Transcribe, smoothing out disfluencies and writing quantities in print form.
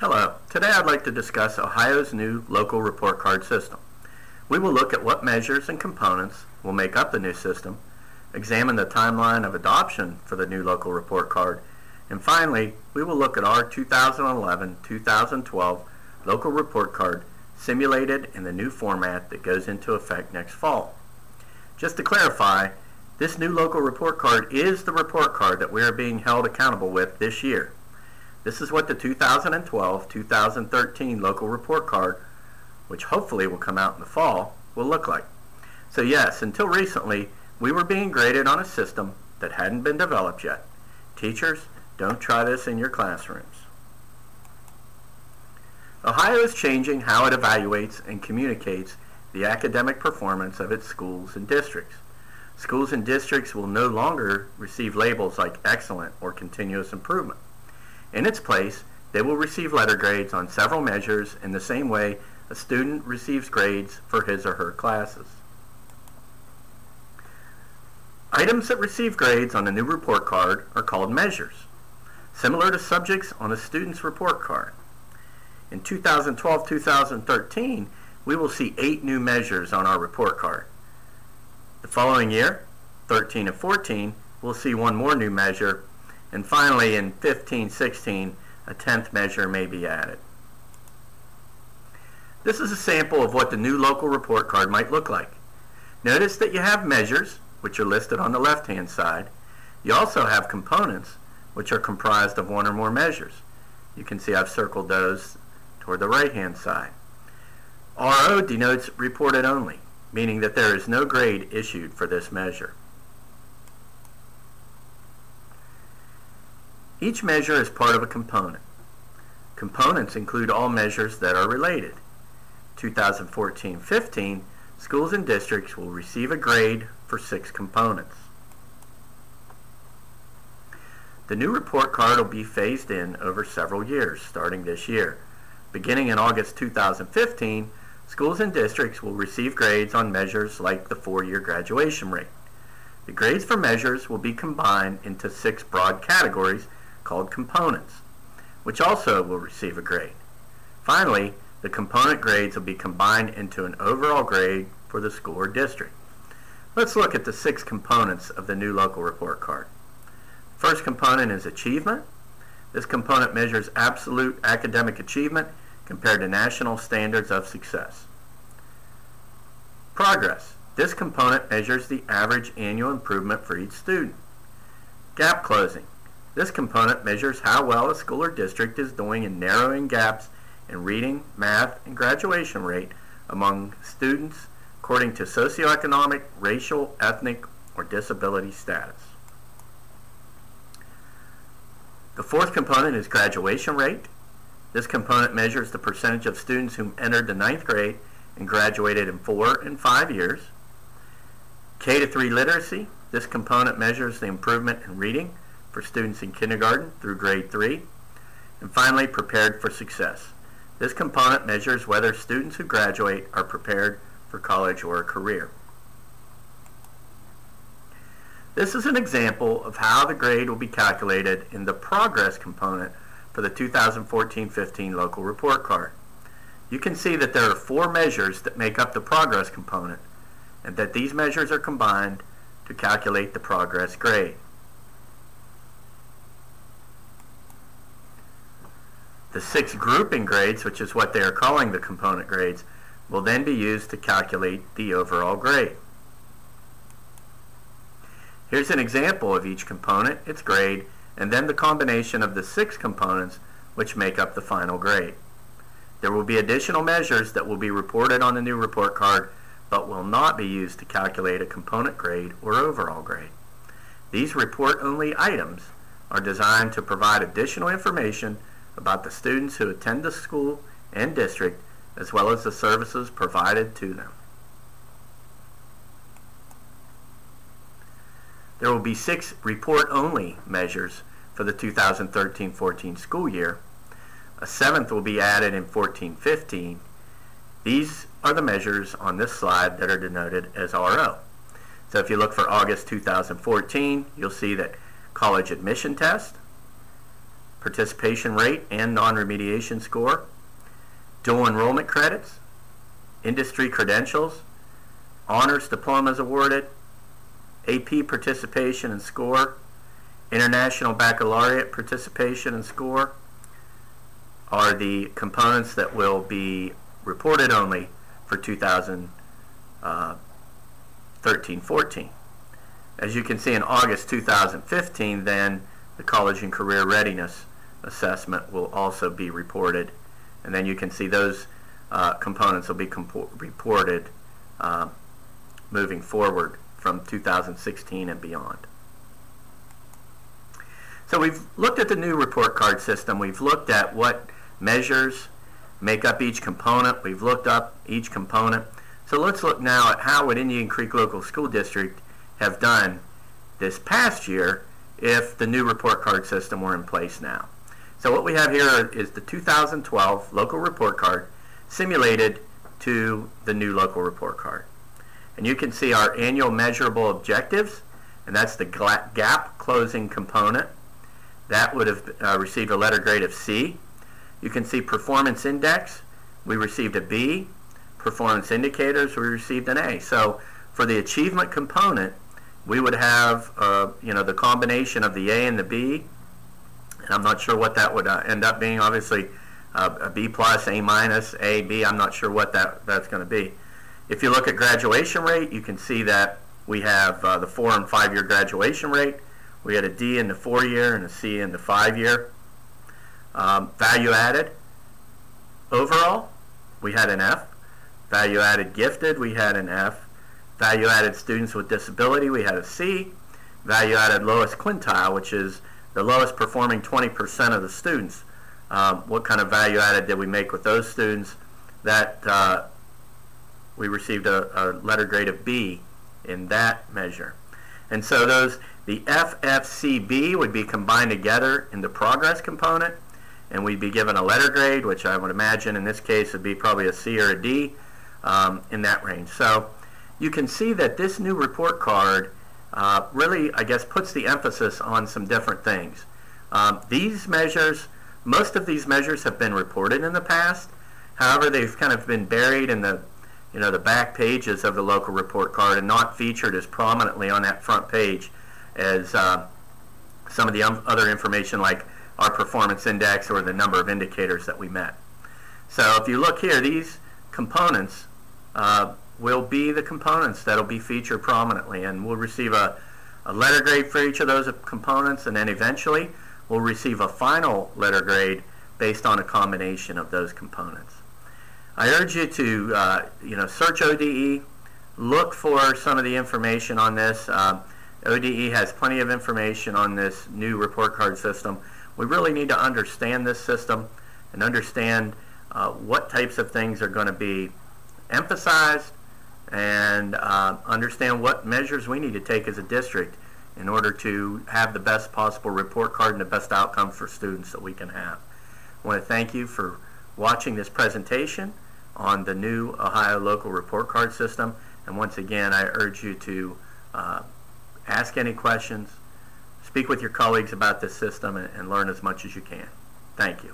Hello. Today I'd like to discuss Ohio's new local report card system. We will look at what measures and components will make up the new system, examine the timeline of adoption for the new local report card, and finally, we will look at our 2011-2012 local report card simulated in the new format that goes into effect next fall. Just to clarify, this new local report card is the report card that we are being held accountable with this year. This is what the 2012-2013 local report card, which hopefully will come out in the fall, will look like. So yes, until recently, we were being graded on a system that hadn't been developed yet. Teachers, don't try this in your classrooms. Ohio is changing how it evaluates and communicates the academic performance of its schools and districts. Schools and districts will no longer receive labels like excellent or continuous improvement. In its place, they will receive letter grades on several measures in the same way a student receives grades for his or her classes. Items that receive grades on a new report card are called measures, similar to subjects on a student's report card. In 2012-2013, we will see 8 new measures on our report card. The following year, 13 and 14, we'll see one more new measure, and finally in 15-16, a 10th measure may be added. This is a sample of what the new local report card might look like. Notice that you have measures, which are listed on the left-hand side. You also have components, which are comprised of one or more measures. You can see I've circled those toward the right-hand side. RO denotes reported only, meaning that there is no grade issued for this measure. Each measure is part of a component. Components include all measures that are related. 2014-15, schools and districts will receive a grade for 6 components. The new report card will be phased in over several years, starting this year. Beginning in August 2015, schools and districts will receive grades on measures like the 4-year graduation rate. The grades for measures will be combined into 6 broad categories called components, which also will receive a grade. Finally, the component grades will be combined into an overall grade for the school or district. Let's look at the 6 components of the new local report card. First component is achievement. This component measures absolute academic achievement compared to national standards of success. Progress. This component measures the average annual improvement for each student. Gap closing. This component measures how well a school or district is doing in narrowing gaps in reading, math, and graduation rate among students according to socioeconomic, racial, ethnic, or disability status. The fourth component is graduation rate. This component measures the percentage of students who entered the 9th grade and graduated in 4 and 5 years. K-3 literacy. This component measures the improvement in reading for students in kindergarten through grade 3. And finally, prepared for success. This component measures whether students who graduate are prepared for college or a career. This is an example of how the grade will be calculated in the progress component for the 2014-15 local report card. You can see that there are 4 measures that make up the progress component, and that these measures are combined to calculate the progress grade. The 6 grouping grades, which is what they are calling the component grades, will then be used to calculate the overall grade. Here's an example of each component, its grade, and then the combination of the 6 components which make up the final grade. There will be additional measures that will be reported on the new report card but will not be used to calculate a component grade or overall grade. These report-only items are designed to provide additional information about the students who attend the school and district, as well as the services provided to them. There will be 6 report-only measures for the 2013-14 school year. A 7th will be added in 14-15. These are the measures on this slide that are denoted as RO. So if you look for August 2014, you'll see that college admission test, participation rate and non-remediation score, dual enrollment credits, industry credentials, honors diplomas awarded, AP participation and score, international baccalaureate participation and score are the components that will be reported only for 2013-14. As you can see, in August 2015, then the College and Career Readiness Assessment will also be reported, and then you can see those components will be reported moving forward from 2016 and beyond. So we've looked at the new report card system. We've looked at what measures make up each component. We've looked up each component. So let's look now at how would Indian Creek Local School District have done this past year if the new report card system were in place now. So what we have here is the 2012 local report card simulated to the new local report card. And you can see our annual measurable objectives, and that's the gap closing component. That would have received a letter grade of C. You can see performance index, we received a B. Performance indicators, we received an A. So for the achievement component, we would have the combination of the A and the B. And I'm not sure what that would end up being. Obviously, a B plus, A minus, A, B. I'm not sure what that's going to be. If you look at graduation rate, you can see that we have the 4- and 5-year graduation rate. We had a D in the 4-year and a C in the 5-year. Value added, overall, we had an F. Value added gifted, we had an F. Value added students with disability, we had a C. Value added lowest quintile, which is the lowest performing 20% of the students. What kind of value added did we make with those students? That we received a letter grade of B in that measure. And so the FFCB would be combined together in the progress component, and we'd be given a letter grade, which I would imagine in this case would be probably a C or a D in that range. So you can see that this new report card really, I guess, puts the emphasis on some different things. These measures, most of these measures have been reported in the past. However, they've kind of been buried in the the back pages of the local report card and not featured as prominently on that front page as some of the other information like our performance index or the number of indicators that we met. So if you look here, these components will be the components that will be featured prominently, and we'll receive a letter grade for each of those components, and then eventually we'll receive a final letter grade based on a combination of those components. I urge you to search ODE, look for some of the information on this. ODE has plenty of information on this new report card system. We really need to understand this system and understand what types of things are going to be emphasized, and understand what measures we need to take as a district in order to have the best possible report card and the best outcome for students that we can have. I want to thank you for watching this presentation on the new Ohio local report card system, and once again I urge you to ask any questions, speak with your colleagues about this system, and learn as much as you can. Thank you.